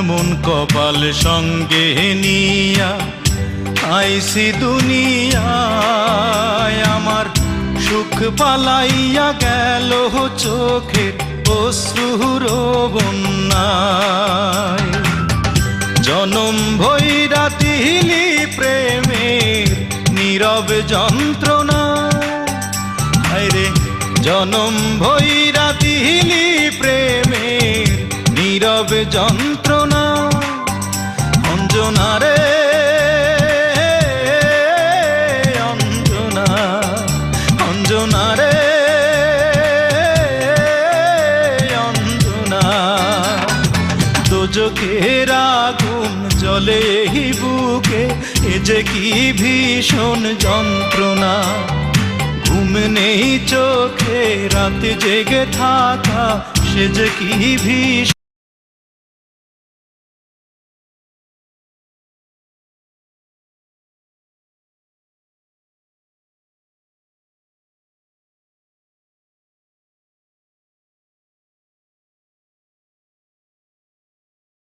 এমন কপাল সঙ্গে নিয়া আইসি দুনিয়ায়, আমার সুখ পালাইয়া গেল চোখের অশ্রুর বন্যায়। জনম ভৈরা দিলি প্রেমের নীরব যন্ত্রণা, আরে জনম ভৈরা দিলি প্রেমের নীরব যন্ত্রণা। অঞ্জনা রে অঞ্জনা, অঞ্জনা রে অঞ্জনা, দোজখের আগুন জ্বলে এই বুকে, এ যে কি ভীষণ যন্ত্রণা। ঘুম নেই চোখে রাতে জেগে থাকা, সে যে কি ভীষণ